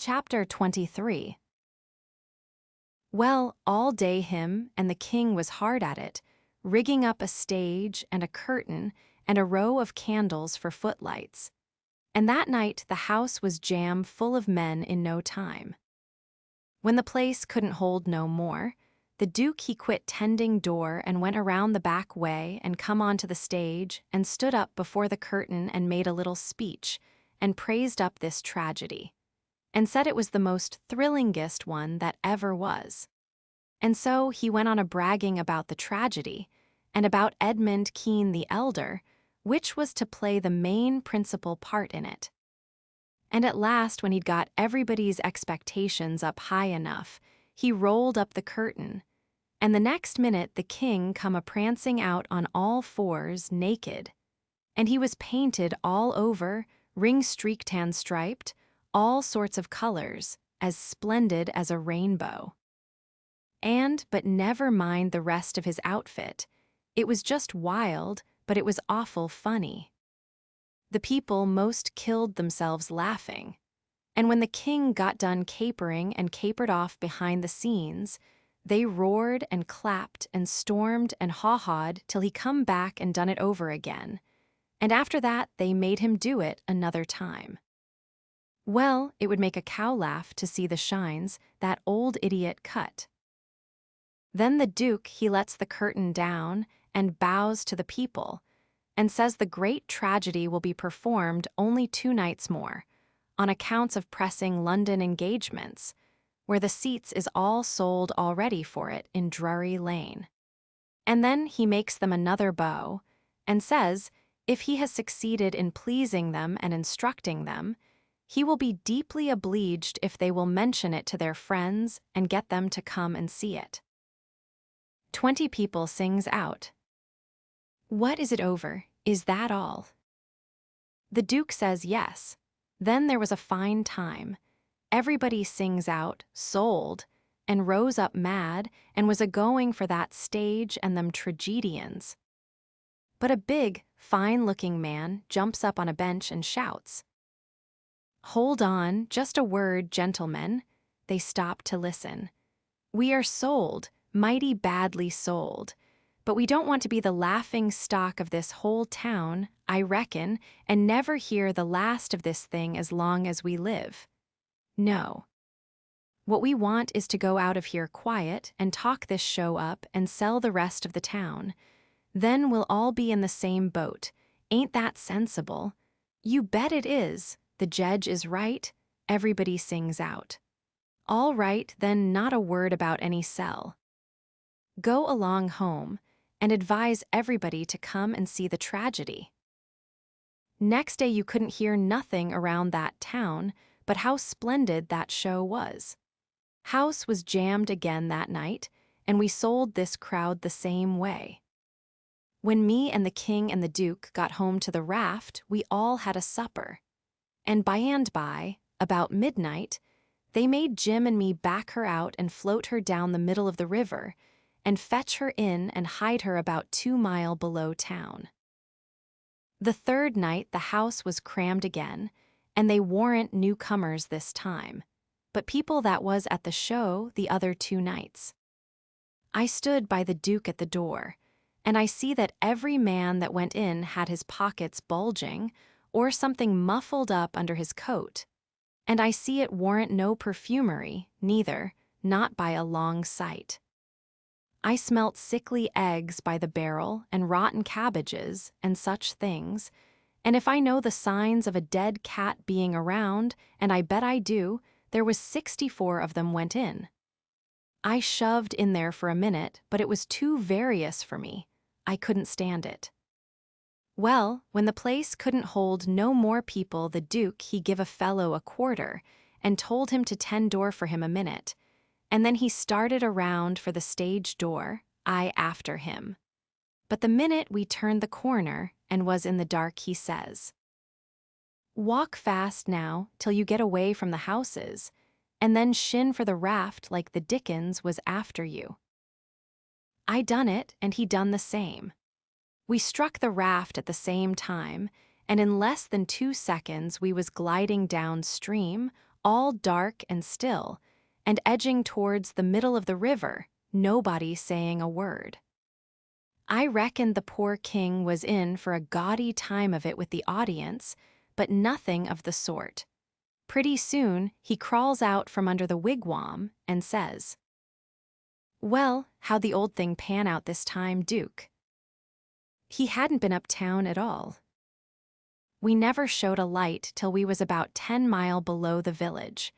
Chapter 23. Well, all day him and the king was hard at it, rigging up a stage and a curtain and a row of candles for footlights. And that night the house was jam full of men in no time. When the place couldn't hold no more, the Duke he quit tending door and went around the back way and come onto the stage and stood up before the curtain and made a little speech and praised up this tragedy, and said it was the most thrillingest one that ever was. And so he went on a bragging about the tragedy, and about Edmund Kean the elder, which was to play the main principal part in it. And at last, when he'd got everybody's expectations up high enough, he rolled up the curtain, and the next minute the king come a-prancing out on all fours naked. And he was painted all over, ring-streaked and striped, all sorts of colors, as splendid as a rainbow. But never mind the rest of his outfit. It was just wild, but it was awful funny. The people most killed themselves laughing. And when the king got done capering and capered off behind the scenes, they roared and clapped and stormed and haw-hawed till he come back and done it over again. And after that they made him do it another time. Well, it would make a cow laugh to see the shines that old idiot cut. Then the Duke he lets the curtain down and bows to the people, and says the great tragedy will be performed only 2 nights more, on accounts of pressing London engagements, where the seats is all sold already for it in Drury Lane. And then he makes them another bow, and says, if he has succeeded in pleasing them and instructing them, he will be deeply obliged if they will mention it to their friends and get them to come and see it. 20 people sings out. What, is it over? Is that all? The Duke says yes. Then there was a fine time. Everybody sings out, sold, and rose up mad and was a-going for that stage and them tragedians. But a big, fine-looking man jumps up on a bench and shouts, "Hold on, just a word, gentlemen." They stop to listen. "We are sold, mighty badly sold. But we don't want to be the laughing stock of this whole town, I reckon, and never hear the last of this thing as long as we live. No. What we want is to go out of here quiet and talk this show up and sell the rest of the town. Then we'll all be in the same boat. Ain't that sensible?" "You bet it is. The jedge is right." Everybody sings out. "All right, then not a word about any sell. Go along home and advise everybody to come and see the tragedy." Next day you couldn't hear nothing around that town but how splendid that show was. House was jammed again that night, and we sold this crowd the same way. When me and the king and the Duke got home to the raft, we all had a supper. And by, about midnight, they made Jim and me back her out and float her down the middle of the river, and fetch her in and hide her about 2 mile below town. The 3rd night the house was crammed again, and they warn't newcomers this time, but people that was at the show the other 2 nights. I stood by the Duke at the door, and I see that every man that went in had his pockets bulging, or something muffled up under his coat, and I see it warn't no perfumery, neither, not by a long sight. I smelt sickly eggs by the barrel and rotten cabbages and such things, and if I know the signs of a dead cat being around, and I bet I do, there was 64 of them went in. I shoved in there for a minute, but it was too various for me. I couldn't stand it. Well, when the place couldn't hold no more people, the Duke he give a fellow a quarter and told him to tend door for him a minute, and then he started around for the stage door, I after him. But the minute we turned the corner and was in the dark, he says, "Walk fast now till you get away from the houses, and then shin for the raft like the Dickens was after you." I done it, and he done the same. We struck the raft at the same time, and in less than 2 seconds we was gliding downstream, all dark and still, and edging towards the middle of the river, nobody saying a word. I reckoned the poor king was in for a gaudy time of it with the audience, but nothing of the sort. Pretty soon, he crawls out from under the wigwam and says, "Well, how'd the old thing pan out this time, Duke?" He hadn't been uptown at all. We never showed a light till we was about 10 mile below the village.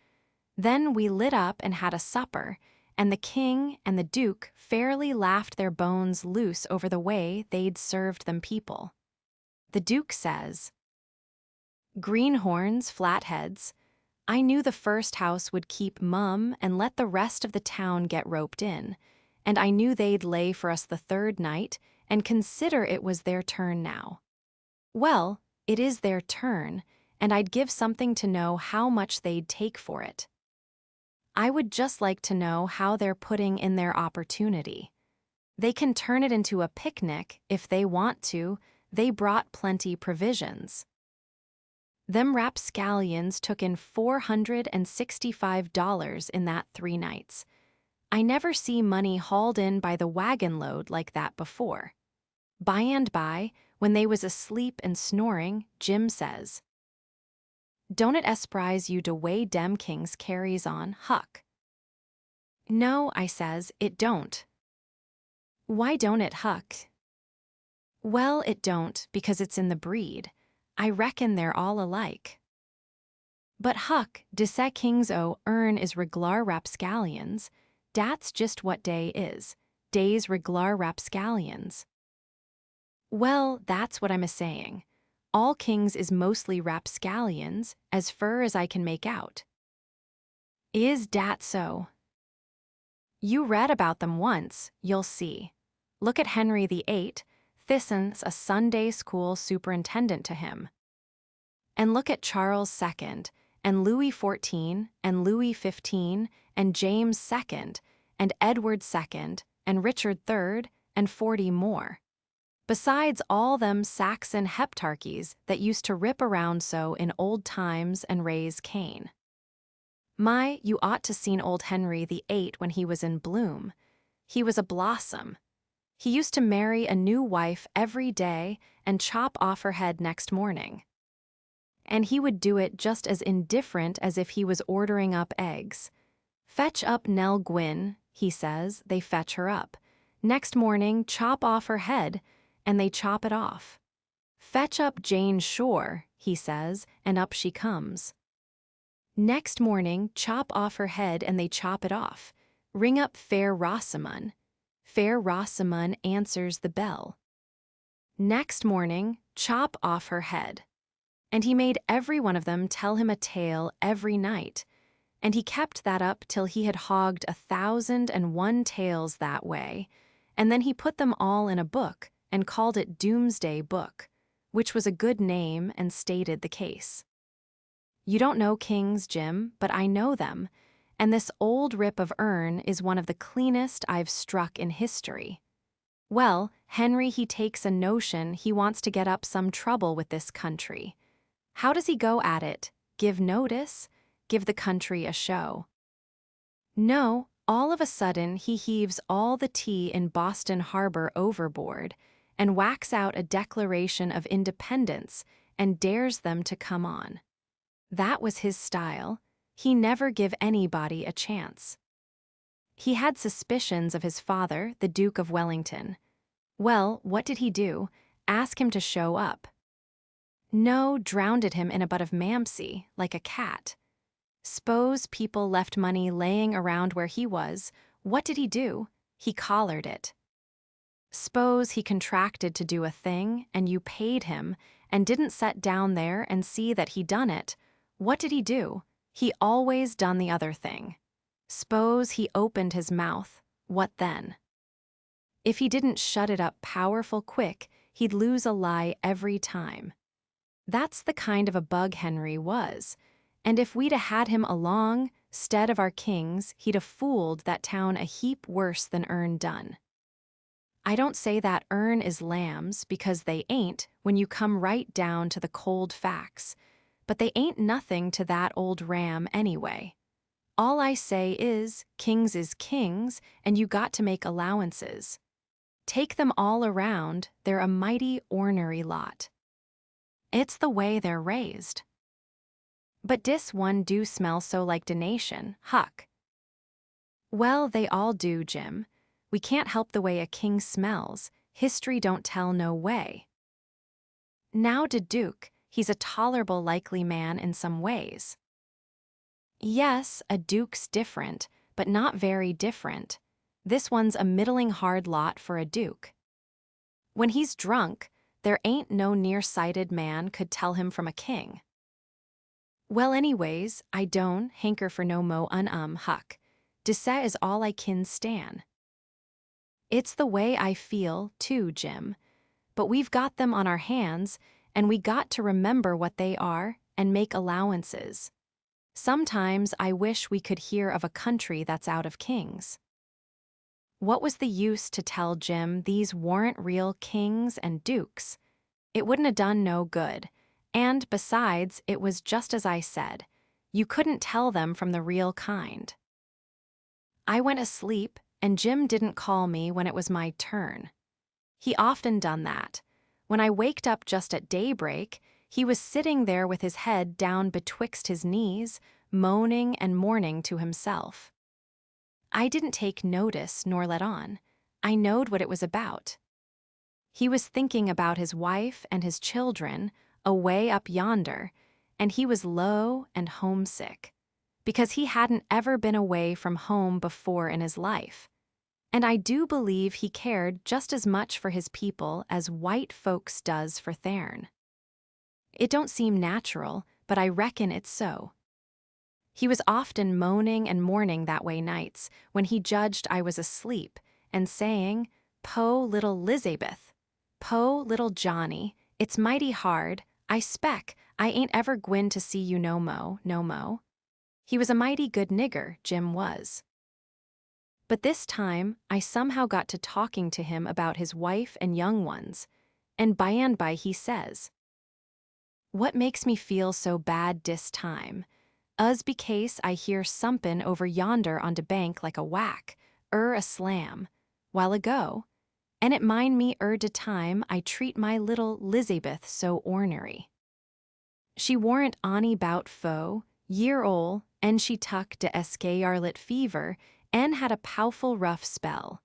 Then we lit up and had a supper, and the king and the duke fairly laughed their bones loose over the way they'd served them people. The duke says, "Greenhorns, flatheads, I knew the first house would keep mum and let the rest of the town get roped in, and I knew they'd lay for us the third night and consider it was their turn now. Well, it is their turn, and I'd give something to know how much they'd take for it. I would just like to know how they're putting in their opportunity. They can turn it into a picnic if they want to. They brought plenty provisions. Them rapscallions took in $465 in that 3 nights. I never see money hauled in by the wagon load like that before. By and by, when they was asleep and snoring, Jim says, 'Don't it esprise you to weigh dem kings carries on, Huck?' 'No,' I says, 'it don't.' 'Why don't it, Huck?' 'Well, it don't, because it's in the breed. I reckon they're all alike.' 'But Huck, de se kings o earn is reglar rapscallions. Dat's just what day is. Day's reglar rapscallions.' 'Well, that's what I'm a-saying. All kings is mostly rapscallions, as fur as I can make out.' 'Is dat so?' 'You read about them once, you'll see. Look at Henry VIII, this'n's a Sunday school superintendent to him. And look at Charles II, and Louis XIV, and Louis XV, and James II, and Edward II, and Richard III, and 40 more. Besides all them Saxon heptarchies that used to rip around so in old times and raise Cain. My, you ought to seen old Henry VIII when he was in bloom. He was a blossom. He used to marry a new wife every day and chop off her head next morning. And he would do it just as indifferent as if he was ordering up eggs. 'Fetch up Nell Gwynn,' he says, they fetch her up. Next morning, chop off her head, and they chop it off. 'Fetch up Jane Shore,' he says, and up she comes. Next morning, chop off her head, and they chop it off. Ring up Fair Rosamund. Fair Rosamund answers the bell. Next morning, chop off her head. And he made every one of them tell him a tale every night, and he kept that up till he had hogged 1,001 tales that way, and then he put them all in a book and called it Doomsday Book, which was a good name and stated the case. You don't know kings, Jim, but I know them, and this old rip of urn is one of the cleanest I've struck in history. Well, Henry he takes a notion he wants to get up some trouble with this country. How does he go at it? Give notice? Give the country a show? No, all of a sudden he heaves all the tea in Boston Harbor overboard and whacks out a declaration of independence and dares them to come on. That was his style. He never give anybody a chance. He had suspicions of his father, the Duke of Wellington. Well, what did he do? Ask him to show up. No, drowned him in a butt of Mamsie, like a cat. S'pose people left money laying around where he was, what did he do? He collared it. S'pose he contracted to do a thing, and you paid him, and didn't set down there and see that he done it, what did he do? He always done the other thing. S'pose he opened his mouth, what then? If he didn't shut it up powerful quick, he'd lose a lie every time. That's the kind of a bug Henry was, and if we'd 'a' had him along, 'stead of our kings, he'd 'a' fooled that town a heap worse than Ern done. I don't say that Ern is lambs, because they ain't when you come right down to the cold facts, But they ain't nothing to that old ram anyway. All I say is kings, and you got to make allowances. Take them all around, they're a mighty ornery lot. It's the way they're raised. But dis one do smell so like de nation, Huck. Well, they all do, Jim. We can't help the way a king smells. History don't tell no way. Now de Duke, he's a tolerable likely man in some ways. Yes, a duke's different, but not very different. This one's a middling hard lot for a duke. When he's drunk, there ain't no near-sighted man could tell him from a king. Well, anyways, I don't hanker for no mo Huck. Disset is all I kin stan. It's the way I feel, too, Jim. But we've got them on our hands, and we got to remember what they are and make allowances. Sometimes I wish we could hear of a country that's out of kings. What was the use to tell Jim these warn't real kings and dukes? It wouldn't 'a' done no good, and besides, it was just as I said. You couldn't tell them from the real kind. I went asleep, and Jim didn't call me when it was my turn. He often done that. When I waked up just at daybreak, he was sitting there with his head down betwixt his knees, moaning and mourning to himself. I didn't take notice nor let on. I knowed what it was about. He was thinking about his wife and his children away up yonder, and he was low and homesick, because he hadn't ever been away from home before in his life. And I do believe he cared just as much for his people as white folks does for theirn. It don't seem natural, but I reckon it's so. He was often moaning and mourning that way nights when he judged I was asleep and saying, "Po little Lizabeth, po little Johnny, it's mighty hard, I speck I ain't ever gwine to see you no mo. He was a mighty good nigger, Jim was. But this time, I somehow got to talking to him about his wife and young ones, and by he says, "What makes me feel so bad dis time? Us becase I hear sumpin' over yonder on de bank like a whack, a slam, while ago, and it mind me de time I treat my little Lizabeth so ornery. She warn't ony bout foe, year ol', and she tuck de escayarlet fever, and had a powful rough spell.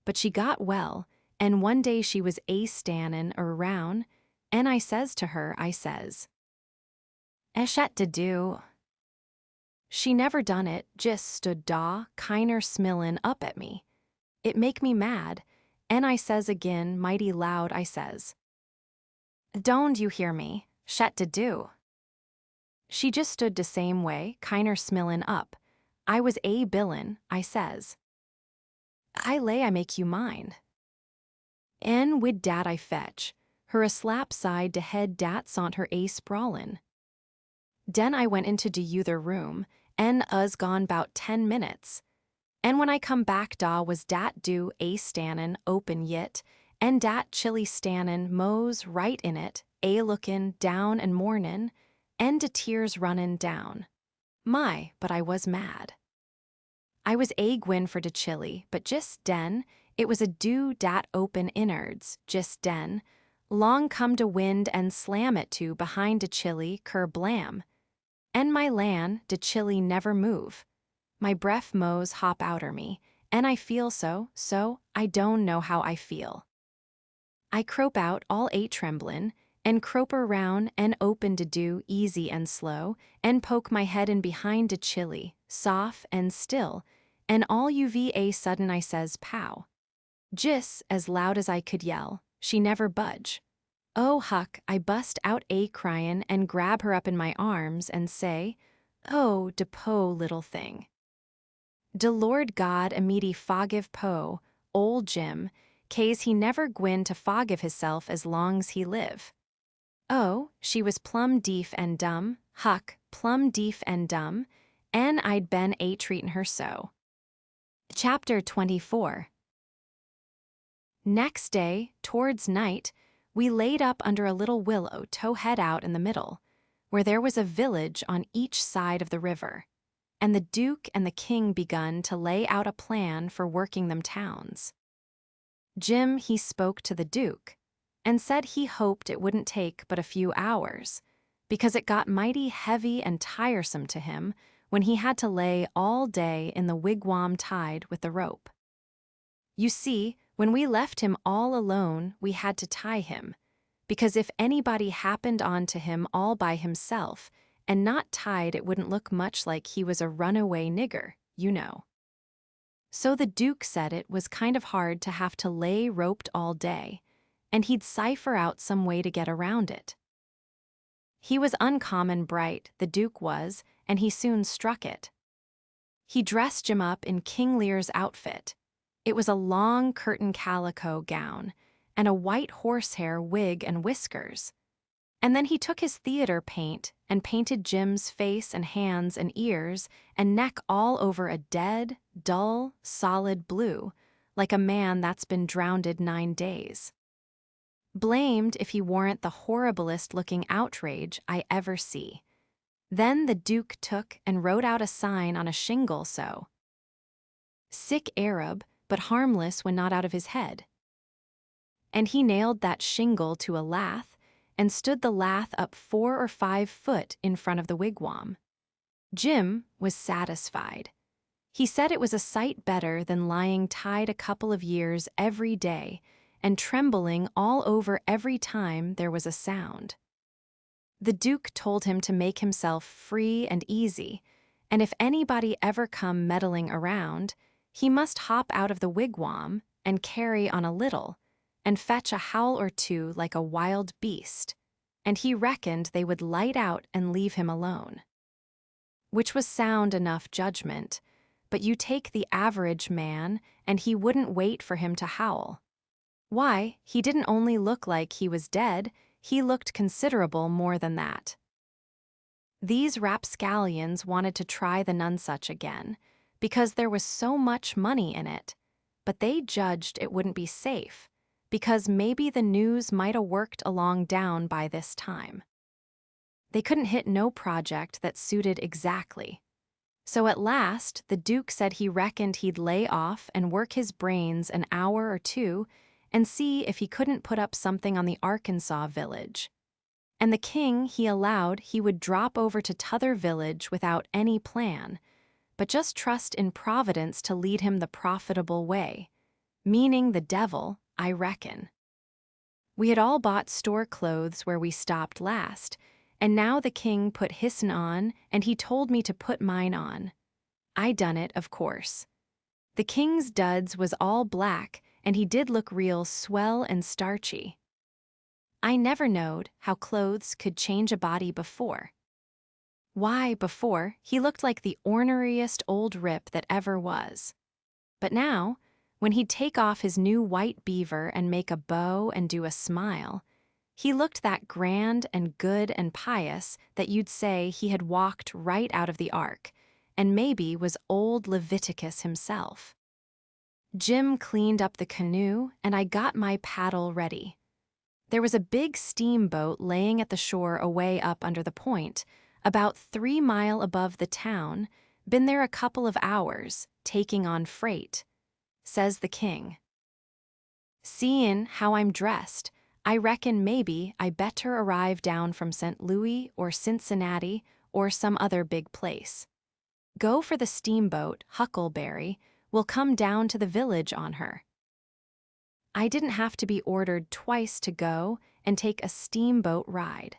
But she got well, and one day she was standin' around, and I says to her, I says, "Eshet to do." She never done it, just stood kiner smillin' up at me. It make me mad, and I says again, mighty loud, I says, "Don't you hear me? Shet to do." She just stood de same way, kiner smillin' up. I was billin', I says, "I lay I make you mine." En wid dat I fetch, her a slap side de head dat sont her sprawlin'. Den I went into de yuther room, en us gone 'bout 10 minutes. En when I come back was dat do stannin' open yit, en dat chilly stannin' mose right in it, lookin' down and mournin', en de tears runnin' down. My, but I was mad. I was gwin for de chilly, but just den, it was a do dat open innards, just den, long come de wind and slam it to behind de chilly, blam. En my lan, de chilly never move. My breath mose hop outer me, and I feel so, I don't know how I feel. I crope out all tremblin', and croper round and open de do easy and slow, and poke my head in behind de chilly, soft and still, and all sudden I says pow. Jis as loud as I could yell, she never budge. Oh, Huck, I bust out cryin' and grab her up in my arms and say, "Oh, de po little thing." De Lord God immedi forgive po, ol' Jim, case he never gwine to forgive hisself as long's he live. Oh, she was plumb deef and dumb, Huck, plumb deef and dumb, and I'd been treatin' her so. Chapter 24. Next day, towards night, we laid up under a little willow head out in the middle. where there was a village on each side of the river, and the Duke and the King begun to lay out a plan for working them towns. Jim, he spoke to the Duke, and said he hoped it wouldn't take but a few hours, because it got mighty heavy and tiresome to him when he had to lay all day in the wigwam tied with the rope. You see, when we left him all alone, we had to tie him, because if anybody happened on to him all by himself and not tied, it wouldn't look much like he was a runaway nigger, you know. So the Duke said it was kind of hard to have to lay roped all day, and he'd cipher out some way to get around it. He was uncommon bright, the Duke was, and he soon struck it. He dressed Jim up in King Lear's outfit. It was a long curtain calico gown and a white horsehair wig and whiskers. And then he took his theater paint and painted Jim's face and hands and ears and neck all over a dead, dull, solid blue, like a man that's been drowned 9 days. Blamed if he warn't the horriblest-looking outrage I ever see. Then the Duke took and wrote out a sign on a shingle so, "Sick Arab, but harmless when not out of his head." And he nailed that shingle to a lath and stood the lath up 4 or 5 foot in front of the wigwam. Jim was satisfied. He said it was a sight better than lying tied a couple of years every day and trembling all over every time there was a sound. The Duke told him to make himself free and easy, and if anybody ever come meddling around, he must hop out of the wigwam and carry on a little, and fetch a howl or two like a wild beast, and he reckoned they would light out and leave him alone. Which was sound enough judgment, but you take the average man, and he wouldn't wait for him to howl. Why, he didn't only look like he was dead, he looked considerable more than that. These rapscallions wanted to try the Nonsuch again, because there was so much money in it, but they judged it wouldn't be safe, because maybe the news might 'a' worked along down by this time. They couldn't hit no project that suited exactly. So at last, the Duke said he reckoned he'd lay off and work his brains an hour or two and see if he couldn't put up something on the Arkansas village. And the King, he allowed he would drop over to t'other village without any plan, but just trust in Providence to lead him the profitable way, meaning the devil, I reckon. We had all bought store clothes where we stopped last, and now the King put his'n on, and he told me to put mine on. I done it, of course. The King's duds was all black, and he did look real swell and starchy. I never knowed how clothes could change a body before. Why, before, he looked like the orneriest old rip that ever was. But now, when he'd take off his new white beaver and make a bow and do a smile, he looked that grand and good and pious that you'd say he had walked right out of the ark, and maybe was old Leviticus himself. Jim cleaned up the canoe, and I got my paddle ready. There was a big steamboat laying at the shore away up under the point, about 3 miles above the town, been there a couple of hours, taking on freight. Says the King, "Seein' how I'm dressed, I reckon maybe I better arrive down from St. Louis or Cincinnati or some other big place. Go for the steamboat, Huckleberry, will come down to the village on her." I didn't have to be ordered twice to go and take a steamboat ride.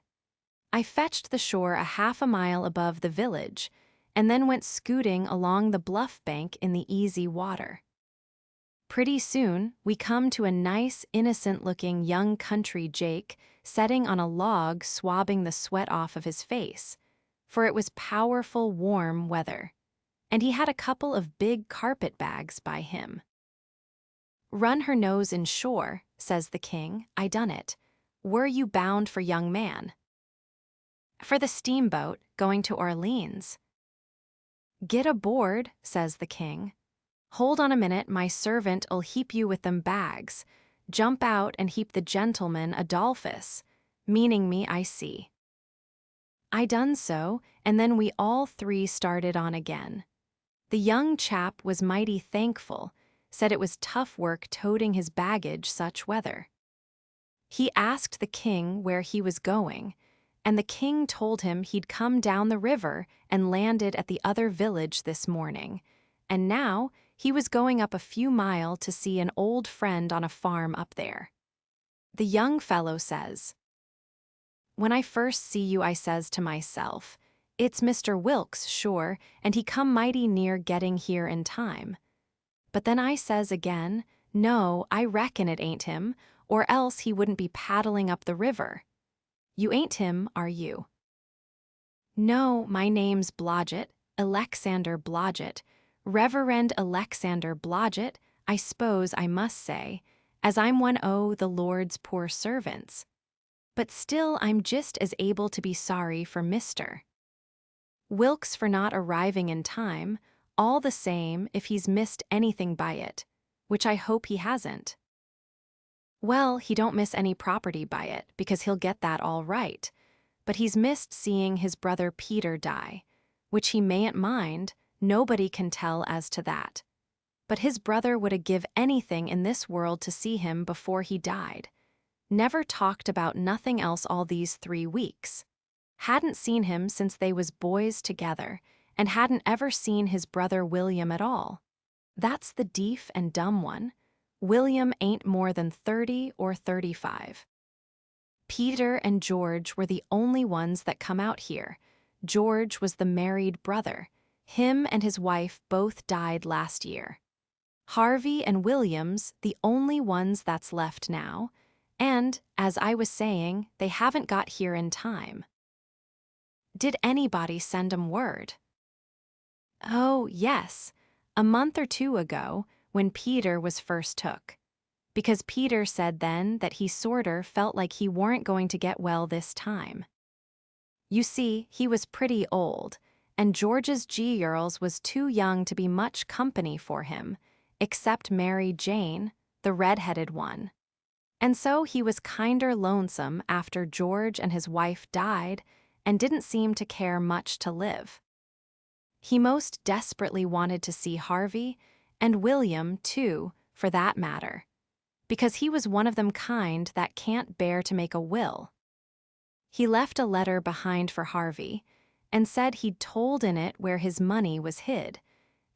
I fetched the shore a half a mile above the village, and then went scooting along the bluff bank in the easy water. Pretty soon, we come to a nice, innocent-looking young country Jake setting on a log swabbing the sweat off of his face, for it was powerful warm weather, and he had a couple of big carpet bags by him. "Run her nose in shore," says the King. I done it. "Were you bound for, young man?" "For the steamboat, going to Orleans." "Get aboard," says the King. "Hold on a minute, my servant'll heap you with them bags. Jump out and heap the gentleman Adolphus," meaning me, I see. I done so, and then we all three started on again. The young chap was mighty thankful, said it was tough work toting his baggage such weather. He asked the king where he was going, and the king told him he'd come down the river and landed at the other village this morning, and now he was going up a few miles to see an old friend on a farm up there. The young fellow says, "When I first see you, I says to myself, it's Mr. Wilkes, sure, and he come mighty near getting here in time. But then I says again, no, I reckon it ain't him, or else he wouldn't be paddling up the river. You ain't him, are you?" "No, my name's Blodgett, Alexander Blodgett, Reverend Alexander Blodgett, I s'pose I must say, as I'm one o' the Lord's poor servants. But still I'm just as able to be sorry for Mr. Wilkes for not arriving in time, all the same if he's missed anything by it, which I hope he hasn't." "Well, he don't miss any property by it, because he'll get that all right. But he's missed seeing his brother Peter die, which he mayn't mind, nobody can tell as to that. But his brother would 'a give anything in this world to see him before he died. Never talked about nothing else all these 3 weeks. Hadn't seen him since they was boys together, and hadn't ever seen his brother William at all. That's the deaf and dumb one. William ain't more than 30 or 35. Peter and George were the only ones that come out here. George was the married brother. Him and his wife both died last year. Harvey and William's the only ones that's left now, and, as I was saying, they haven't got here in time." "Did anybody send 'em word?" "Oh, yes, a month or 2 ago, when Peter was first took. Because Peter said then that he sorter felt like he warn't going to get well this time. You see, he was pretty old, and George's G-Earls was too young to be much company for him, except Mary Jane, the red-headed one. And so he was kinder lonesome after George and his wife died and didn't seem to care much to live. He most desperately wanted to see Harvey, and William, too, for that matter, because he was one of them kind that can't bear to make a will. He left a letter behind for Harvey, and said he'd told in it where his money was hid,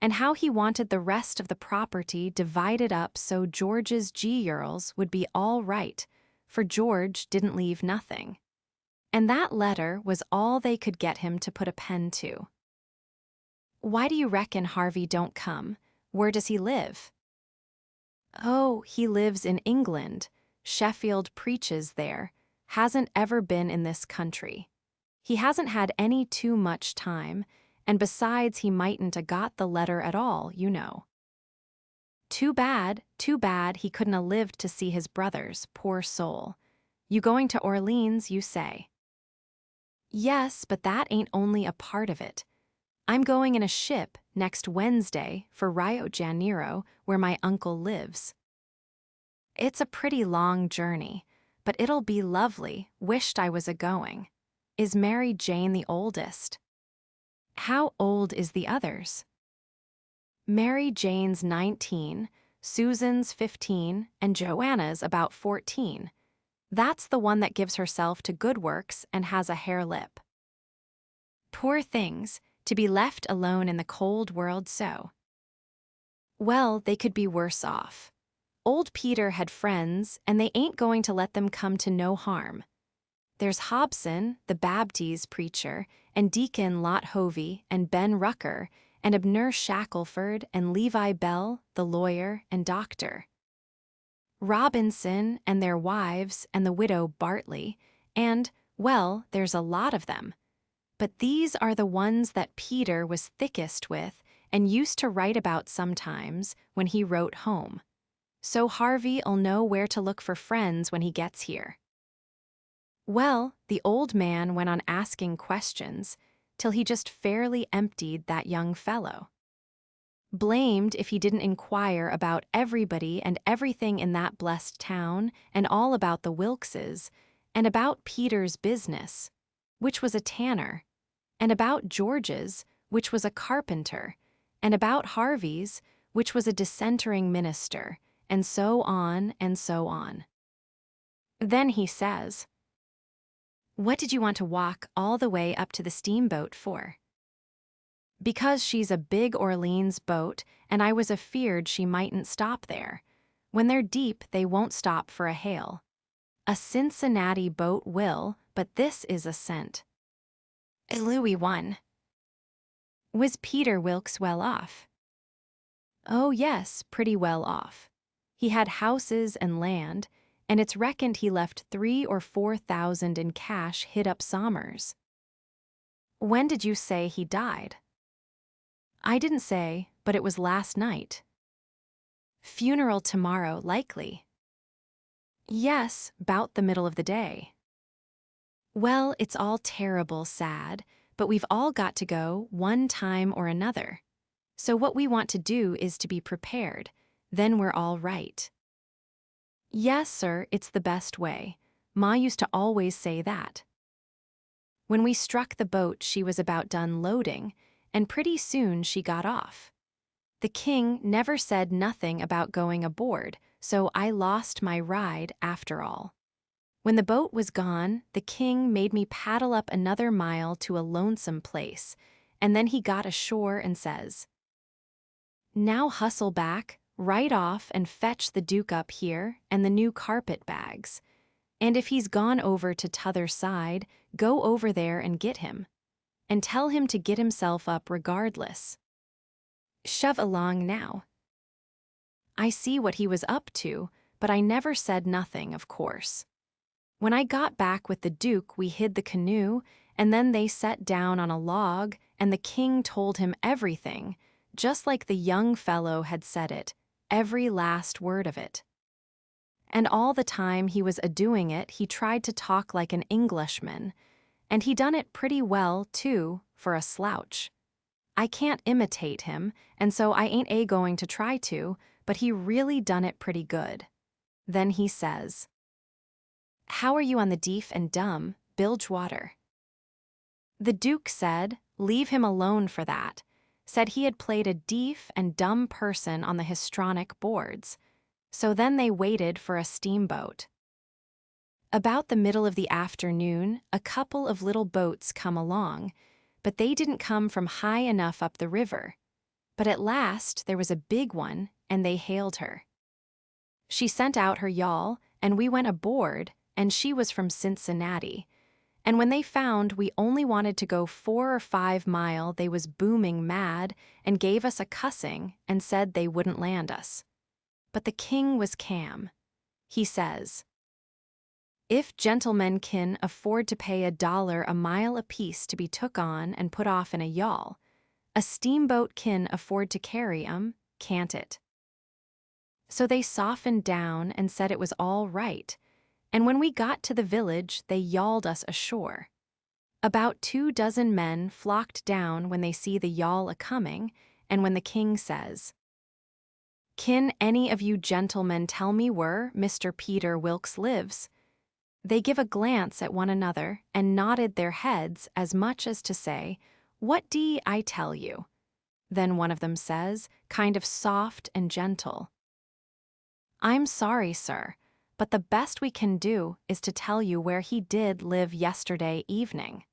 and how he wanted the rest of the property divided up so George's G-Earls would be all right, for George didn't leave nothing. And that letter was all they could get him to put a pen to. Why do you reckon Harvey don't come? Where does he live?" "Oh, he lives in England. Sheffield preaches there. Hasn't ever been in this country. He hasn't had any too much time, and besides he mightn't 'a got the letter at all, you know." Too bad he couldn't 'a lived to see his brothers, poor soul. You going to Orleans, you say?" "Yes, but that ain't only a part of it. I'm going in a ship next Wednesday for Rio Janeiro, where my uncle lives. It's a pretty long journey, but it'll be lovely, wished I was a-going. Is Mary Jane the oldest?" "How old is the others?" "Mary Jane's 19, Susan's 15, and Joanna's about 14. That's the one that gives herself to good works and has a hare lip." "Poor things, to be left alone in the cold world so." "Well, they could be worse off. Old Peter had friends, and they ain't going to let them come to no harm. There's Hobson, the Baptist preacher, and Deacon Lot Hovey, and Ben Rucker, and Abner Shackelford, and Levi Bell, the lawyer and doctor. Robinson, and their wives, and the widow Bartley, and, well, there's a lot of them. But these are the ones that Peter was thickest with and used to write about sometimes when he wrote home. So Harvey'll know where to look for friends when he gets here." Well, the old man went on asking questions till he just fairly emptied that young fellow. Blamed if he didn't inquire about everybody and everything in that blessed town and all about the Wilkses and about Peter's business. which was a tanner, and about George's, which was a carpenter, and about Harvey's, which was a dissentering minister, and so on and so on. Then he says, "What did you want to walk all the way up to the steamboat for?" "Because she's a big Orleans boat, and I was afeard she mightn't stop there. When they're deep, they won't stop for a hail. A Cincinnati boat will, but this is a cent." Louis won. Was Peter Wilkes well off? Oh yes, pretty well off. He had houses and land, and it's reckoned he left 3,000 or 4,000 in cash hid up sommers. When did you say he died? I didn't say, but it was last night. Funeral tomorrow, likely. Yes, 'bout the middle of the day. Well, it's all terrible sad, but we've all got to go one time or another. So what we want to do is to be prepared, then we're all right. Yes, sir, it's the best way. Ma used to always say that. When we struck the boat, she was about done loading, and pretty soon she got off. The king never said nothing about going aboard, so I lost my ride after all. When the boat was gone, the king made me paddle up another mile to a lonesome place, and then he got ashore and says, "Now hustle back, right off and fetch the Duke up here and the new carpet bags. And if he's gone over to t'other side, go over there and get him. And tell him to get himself up regardless. Shove along now." I see what he was up to, but I never said nothing, of course. When I got back with the Duke, we hid the canoe, and then they sat down on a log, and the king told him everything, just like the young fellow had said it, every last word of it. And all the time he was a-doing it, he tried to talk like an Englishman, and he done it pretty well, too, for a slouch. I can't imitate him, and so I ain't going to try to, but he really done it pretty good. Then he says, "How are you on the deaf and dumb, Bilgewater?" The Duke said, leave him alone for that, said he had played a deaf and dumb person on the histrionic boards. So then they waited for a steamboat. About the middle of the afternoon, a couple of little boats come along, but they didn't come from high enough up the river. But at last there was a big one, and they hailed her. She sent out her yawl, and we went aboard, and she was from Cincinnati. And when they found we only wanted to go 4 or 5 miles, they was booming mad and gave us a cussing and said they wouldn't land us. But the king was calm. He says, "If gentlemen can afford to pay $1 a mile apiece to be took on and put off in a yawl, a steamboat can afford to carry 'em, can't it?" So they softened down and said it was all right, and when we got to the village, they yawled us ashore. About 24 men flocked down when they see the yawl a-coming, and when the king says, "Can any of you gentlemen tell me where Mr. Peter Wilkes lives?" They give a glance at one another and nodded their heads as much as to say, "What d'ye I tell you?" Then one of them says, kind of soft and gentle, "I'm sorry, sir, but the best we can do is to tell you where he did live yesterday evening."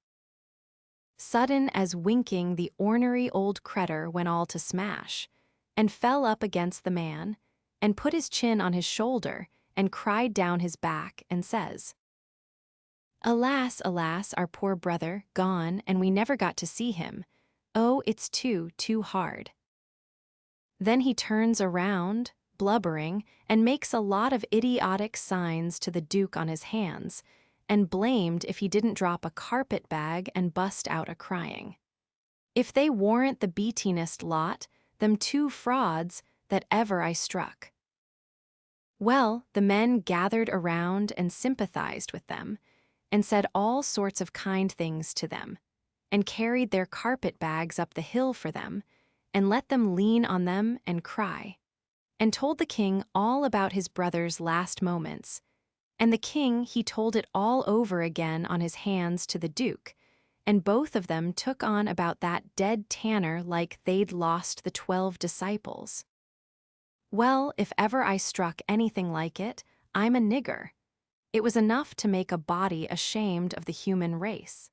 Sudden as winking, the ornery old cretur went all to smash, and fell up against the man, and put his chin on his shoulder, and cried down his back, and says, "Alas, alas, our poor brother, gone, and we never got to see him. Oh, it's too hard." Then he turns around, blubbering, and makes a lot of idiotic signs to the Duke on his hands, and blamed if he didn't drop a carpet bag and bust out a-crying. If they warn't the beatinest lot, them 2 frauds, that ever I struck. Well, the men gathered around and sympathized with them, and said all sorts of kind things to them, and carried their carpet bags up the hill for them, and let them lean on them and cry, and told the king all about his brother's last moments, and the king he told it all over again on his hands to the Duke, and both of them took on about that dead tanner like they'd lost the 12 disciples. Well, if ever I struck anything like it, I'm a nigger. It was enough to make a body ashamed of the human race.